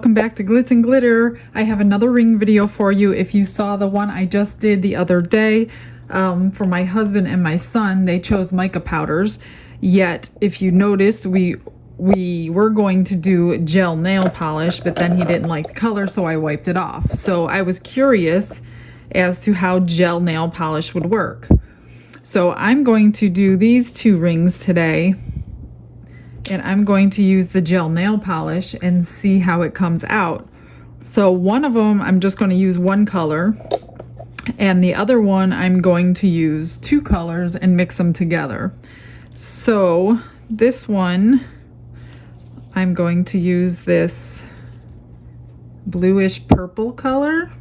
welcome back to Glitz and Glitter. I have another ring video for you. If you saw the one I just did the other day for my husband and my son, they chose mica powders. Yet, if you noticed, we were going to do gel nail polish, but then he didn't like the color, so I wiped it off. So I was curious as to how gel nail polish would work. So I'm going to do these two rings today. And I'm going to use the gel nail polish and see how it comes out. So one of them, I'm just going to use one color. And the other one, I'm going to use two colors and mix them together. So this one, I'm going to use this bluish purple color.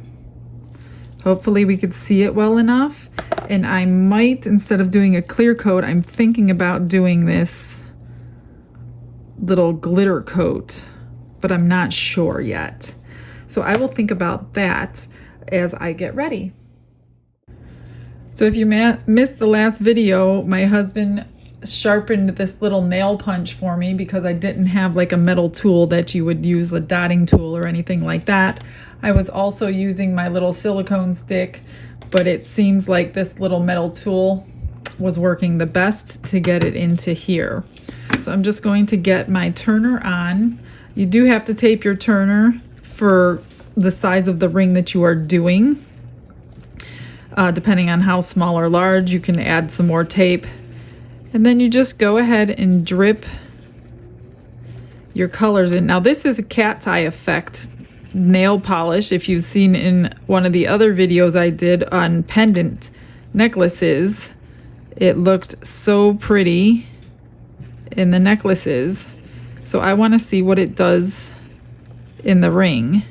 Hopefully we could see it well enough. And I might, instead of doing a clear coat, I'm thinking about doing this little glitter coat, but I'm not sure yet. So I will think about that as I get ready. So if you missed the last video, my husband sharpened this little nail punch for me because I didn't have like a metal tool that you would use, a dotting tool or anything like that. I was also using my little silicone stick, but it seems like this little metal tool was working the best to get it into here. So I'm just going to get my turner on. You do have to tape your turner for the size of the ring that you are doing. Depending on how small or large, you can add some more tape. And then you just go ahead and drip your colors in. Now this is a cat's eye effect nail polish. If you've seen in one of the other videos I did on pendant necklaces, it looked so pretty in the necklaces. So I want to see what it does in the ring.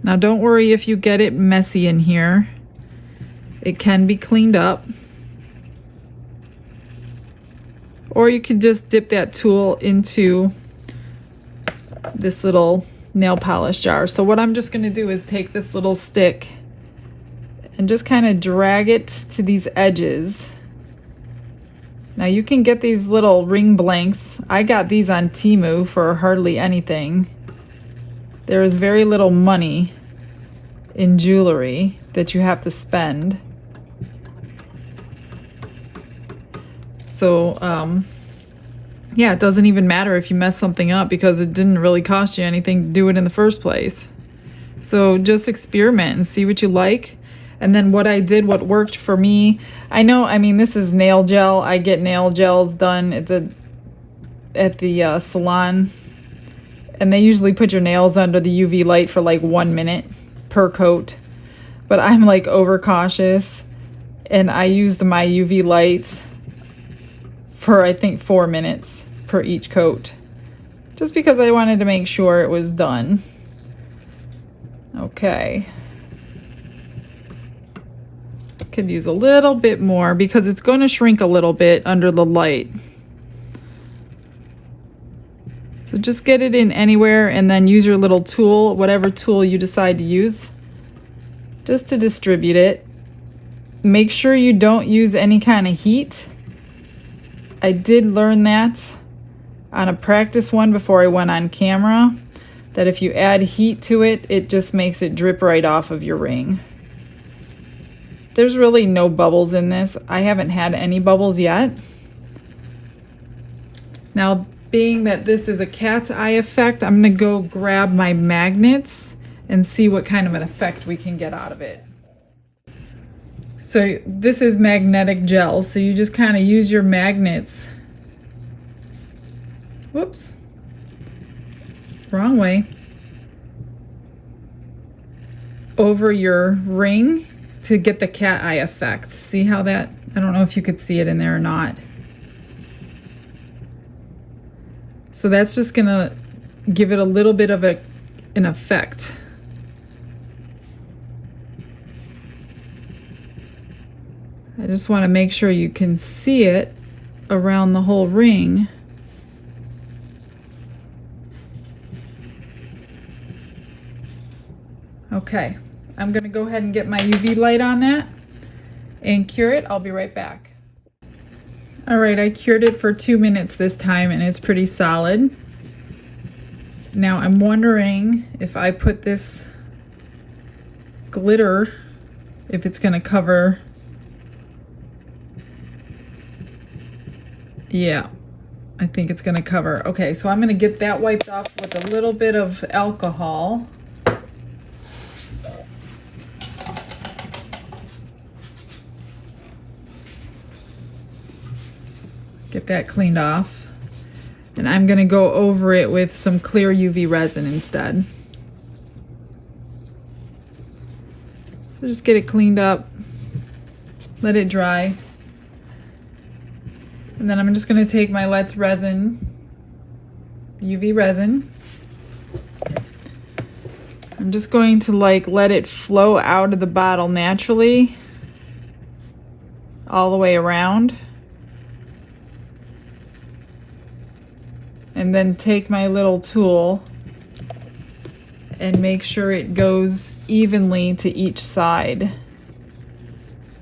Now don't worry if you get it messy in here. It can be cleaned up. Or you could just dip that tool into this little nail polish jar. So what I'm just going to do is take this little stick and just kind of drag it to these edges. Now you can get these little ring blanks. I got these on Temu for hardly anything. There is very little money in jewelry that you have to spend. So, yeah, it doesn't even matter if you mess something up because it didn't really cost you anything to do it in the first place. So just experiment and see what you like. And then what I did, what worked for me, I mean, this is nail gel. I get nail gels done at the salon. And they usually put your nails under the UV light for like 1 minute per coat. But I'm like overcautious. And I used my UV light for I think 4 minutes per each coat. Just because I wanted to make sure it was done. Okay. Could use a little bit more because it's going to shrink a little bit under the light. So just get it in anywhere and then use your little tool, whatever tool you decide to use, just to distribute it. Make sure you don't use any kind of heat. I did learn that on a practice one before I went on camera, that if you add heat to it, it just makes it drip right off of your ring. There's really no bubbles in this. I haven't had any bubbles yet. Now, being that this is a cat's eye effect, I'm going to go grab my magnets and see what kind of an effect we can get out of it. So this is magnetic gel, so you just kind of use your magnets. Whoops. Wrong way. Over your ring to get the cat eye effect. See how that, I don't know if you could see it in there or not. So that's just gonna give it a little bit of an effect. I just want to make sure you can see it around the whole ring. Okay. I'm going to go ahead and get my UV light on that and cure it. I'll be right back. All right, I cured it for 2 minutes this time and it's pretty solid. Now I'm wondering if I put this glitter, if it's gonna cover. Yeah, I think it's gonna cover. Okay, so I'm gonna get that wiped off with a little bit of alcohol. Get that cleaned off. And I'm gonna go over it with some clear UV resin instead. So just get it cleaned up, let it dry. And then I'm just gonna take my Let's Resin, UV resin. I'm just going to like let it flow out of the bottle naturally, all the way around. And then take my little tool and make sure it goes evenly to each side.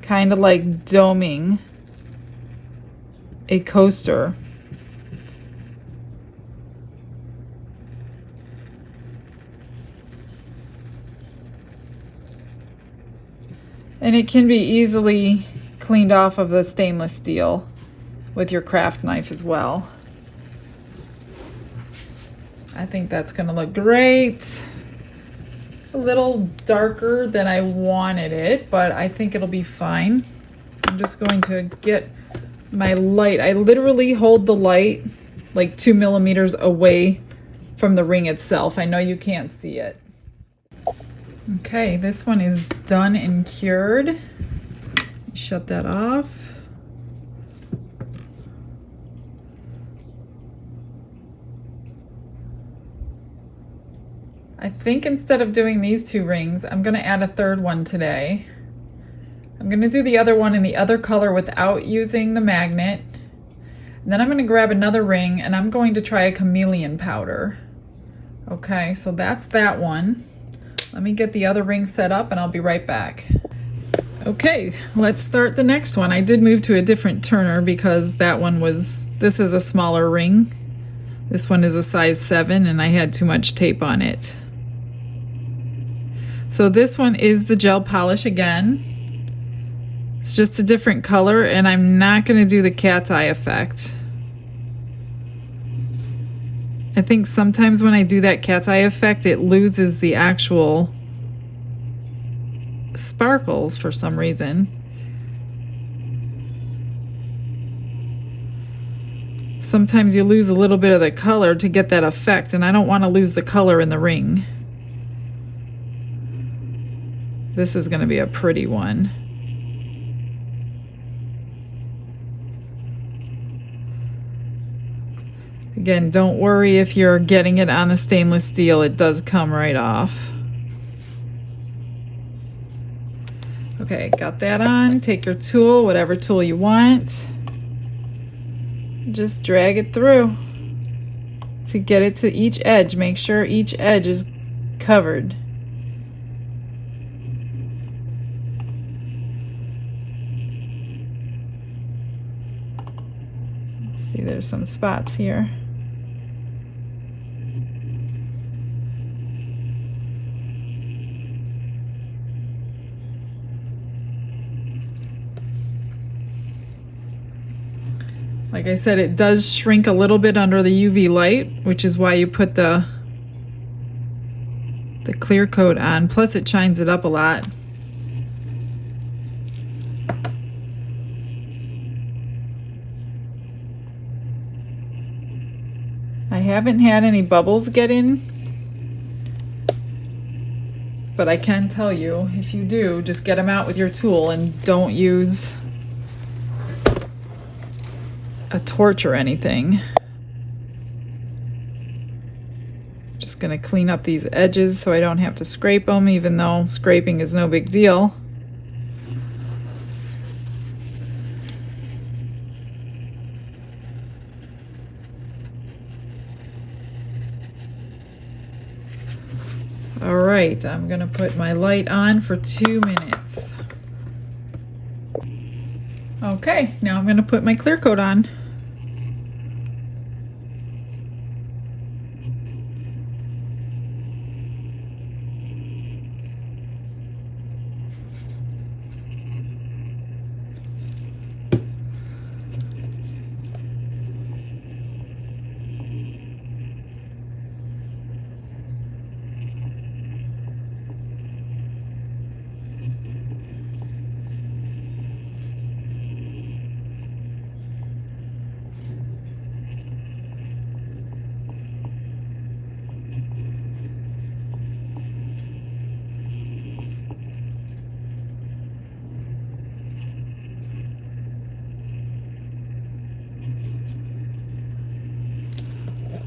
Kind of like doming a coaster. And it can be easily cleaned off of the stainless steel with your craft knife as well. I think that's gonna look great. A little darker than I wanted it, but I think it'll be fine. I'm just going to get my light. I literally hold the light like 2 millimeters away from the ring itself. I know you can't see it. Okay, this one is done and cured. Shut that off. I think instead of doing these 2 rings, I'm gonna add a 3rd one today. I'm gonna do the other one in the other color without using the magnet. And then I'm gonna grab another ring and I'm going to try a chameleon powder. Okay, so that's that one. Let me get the other ring set up and I'll be right back. Okay, let's start the next one. I did move to a different turner because that one was, this is a smaller ring. This one is a size 7 and I had too much tape on it. So this one is the gel polish again. It's just a different color and I'm not going to do the cat's eye effect. I think sometimes when I do that cat's eye effect, it loses the actual sparkles for some reason. Sometimes you lose a little bit of the color to get that effect, and I don't want to lose the color in the ring. This is going to be a pretty one. Again, don't worry if you're getting it on the stainless steel, it does come right off. Okay, got that on. Take your tool, whatever tool you want. Just drag it through to get it to each edge. Make sure each edge is covered. See, there's some spots here. Like I said, it does shrink a little bit under the UV light, which is why you put the clear coat on. Plus it shines it up a lot. I haven't had any bubbles get in, but I can tell you, if you do, just get them out with your tool and don't use a torch or anything. Just gonna clean up these edges so I don't have to scrape them, even though scraping is no big deal. All right, I'm gonna put my light on for 2 minutes. Okay, now I'm gonna put my clear coat on.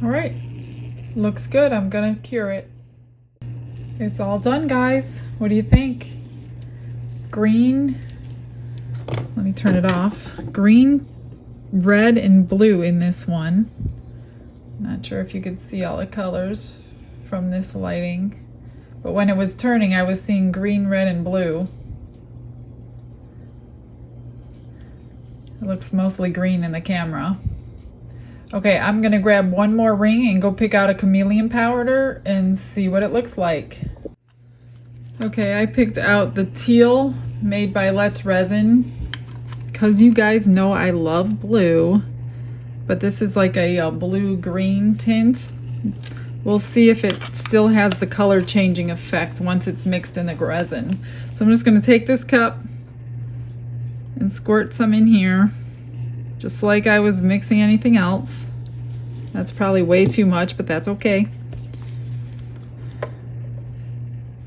All right, looks good. I'm gonna cure it. It's all done, guys. What do you think? Green, let me turn it off. Green, red, and blue in this one. Not sure if you could see all the colors from this lighting, but when it was turning, I was seeing green, red, and blue. It looks mostly green in the camera. Okay, I'm gonna grab one more ring and go pick out a chameleon powder and see what it looks like. Okay, I picked out the teal made by Let's Resin, because you guys know I love blue, but this is like a blue-green tint. We'll see if it still has the color changing effect once it's mixed in the resin. So I'm just gonna take this cup and squirt some in here, just like I was mixing anything else. That's probably way too much, but that's okay.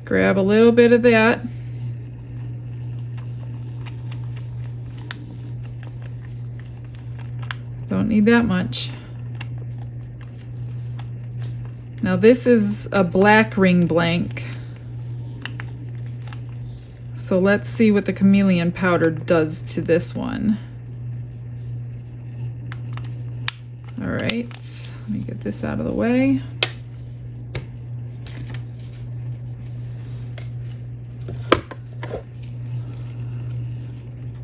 Grab a little bit of that. Don't need that much. Now this is a black ring blank. So let's see what the chameleon powder does to this one. All right, let me get this out of the way.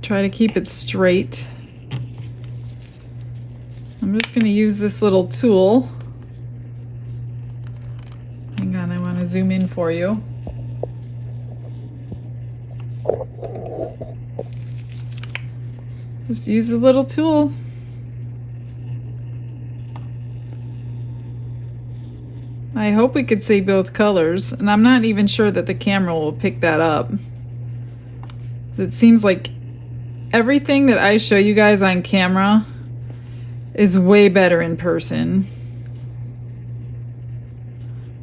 Try to keep it straight. I'm just going to use this little tool. Hang on, I want to zoom in for you. Just use a little tool. I hope we could see both colors, and I'm not even sure that the camera will pick that up. It seems like everything that I show you guys on camera is way better in person.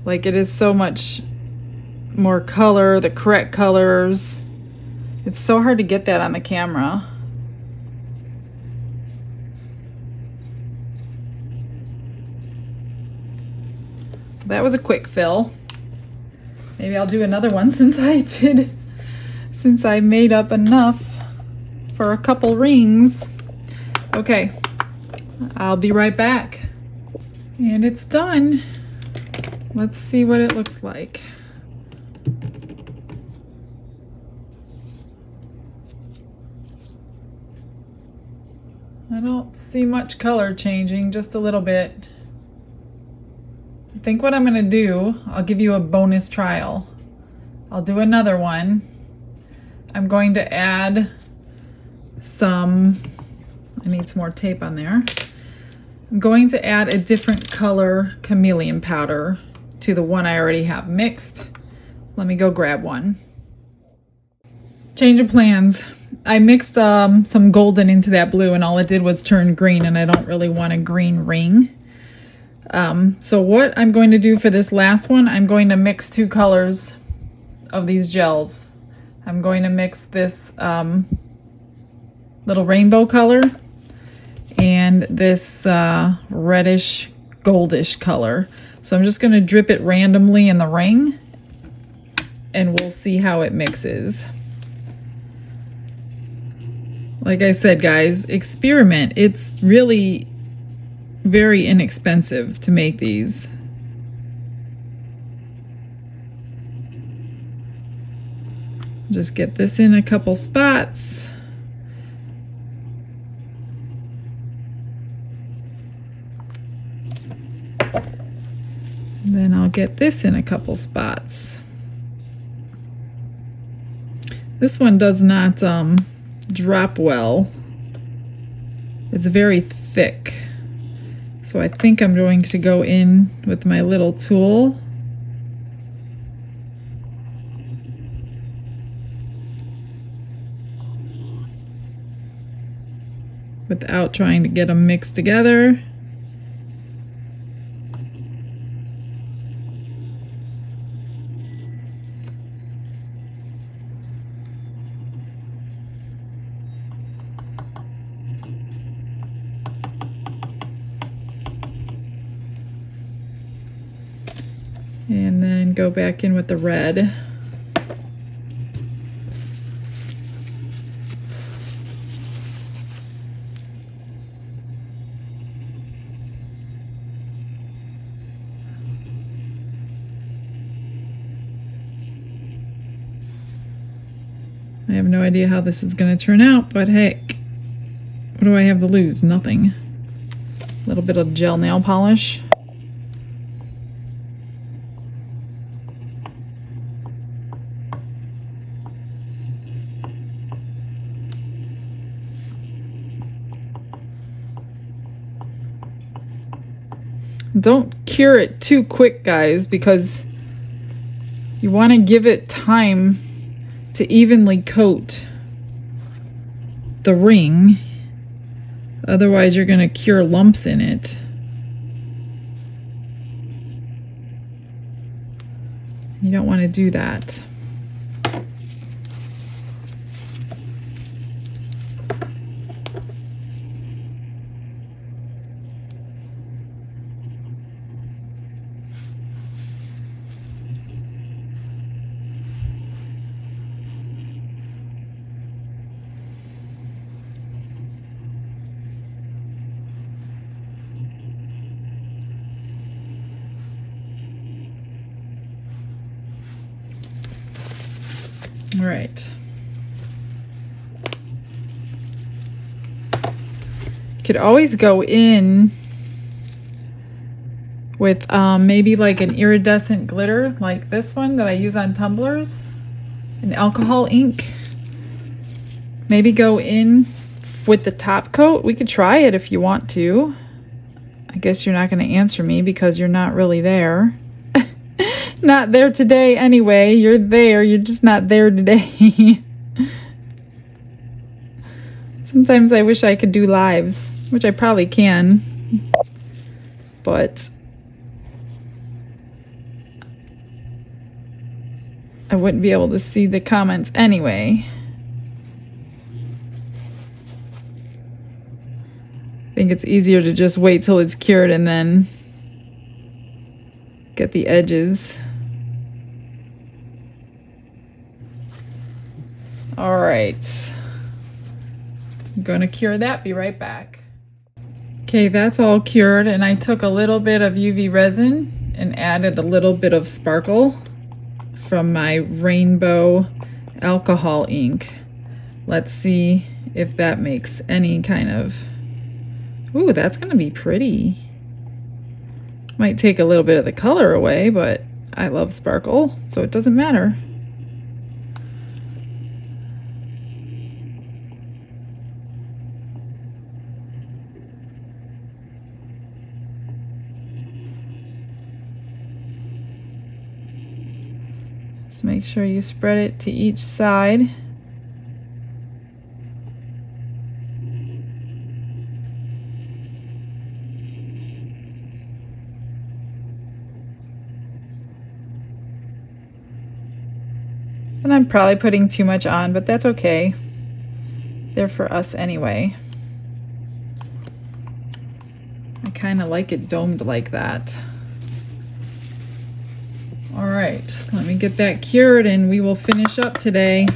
Like, it is so much more color, the correct colors. It's so hard to get that on the camera. That was a quick fill. Maybe I'll do another one since I made up enough for a couple rings. Okay, I'll be right back. And it's done. Let's see what it looks like. I don't see much color changing, just a little bit. I think what I'm gonna do, I'll give you a bonus trial. I'll do another one. I'm going to add some, I need some more tape on there. I'm going to add a different color chameleon powder to the one I already have mixed. Let me go grab one. Change of plans. I mixed some golden into that blue, and all it did was turn green, and I don't really want a green ring. So what I'm going to do for this last one, I'm going to mix two colors of these gels. I'm going to mix this little rainbow color and this reddish goldish color. So I'm just going to drip it randomly in the ring, and we'll see how it mixes. Like I said, guys, experiment. It's really very inexpensive to make these. Just get this in a couple spots. Then I'll get this in a couple spots. This one does not drop well. It's very thick. So I think I'm going to go in with my little tool. Without trying to get them mixed together. And then go back in with the red. I have no idea how this is going to turn out, but heck, what do I have to lose? Nothing. A little bit of gel nail polish. Don't cure it too quick, guys, because you want to give it time to evenly coat the ring. Otherwise, you're going to cure lumps in it. You don't want to do that. All right. You could always go in with maybe like an iridescent glitter like this one that I use on tumblers, an alcohol ink. Maybe go in with the top coat. We could try it if you want to. I guess you're not going to answer me because you're not really there. Not there today anyway. You're there, you're just not there today. Sometimes I wish I could do lives, which I probably can, but I wouldn't be able to see the comments anyway. I think it's easier to just wait till it's cured and then get the edges. All right, I'm gonna cure that, be right back. Okay, that's all cured, and I took a little bit of UV resin and added a little bit of sparkle from my rainbow alcohol ink. Let's see if that makes any kind of... Ooh, that's gonna be pretty. Might take a little bit of the color away, but I love sparkle, so it doesn't matter. Just make sure you spread it to each side. And I'm probably putting too much on, but that's okay. They're for us anyway. I kind of like it domed like that. All right, let me get that cured and we will finish up today.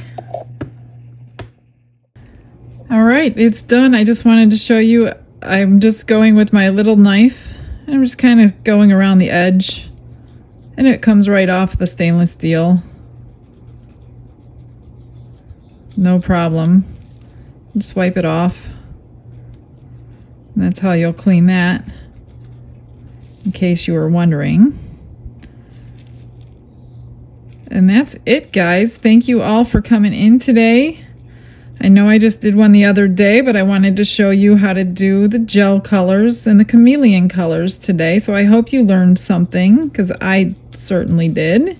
All right, it's done. I just wanted to show you, I'm just going with my little knife. I'm just kind of going around the edge and it comes right off the stainless steel. No problem. Just wipe it off. And that's how you'll clean that, in case you were wondering. And that's it, guys. Thank you all for coming in today. I know I just did one the other day, but I wanted to show you how to do the gel colors and the chameleon colors today. So I hope you learned something, because I certainly did.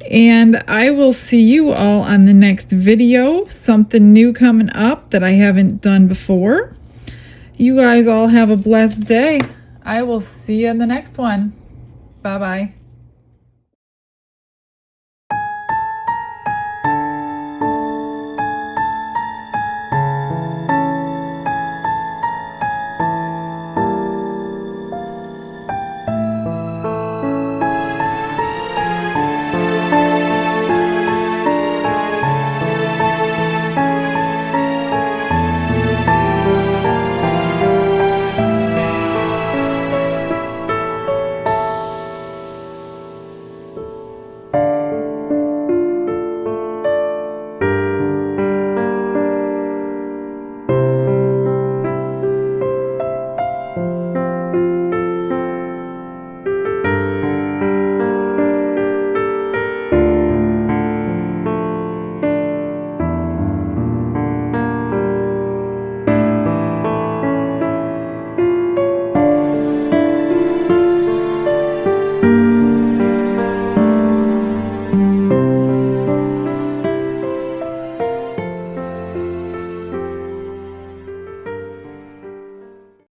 And I will see you all on the next video. Something new coming up that I haven't done before. You guys all have a blessed day. I will see you in the next one. Bye-bye.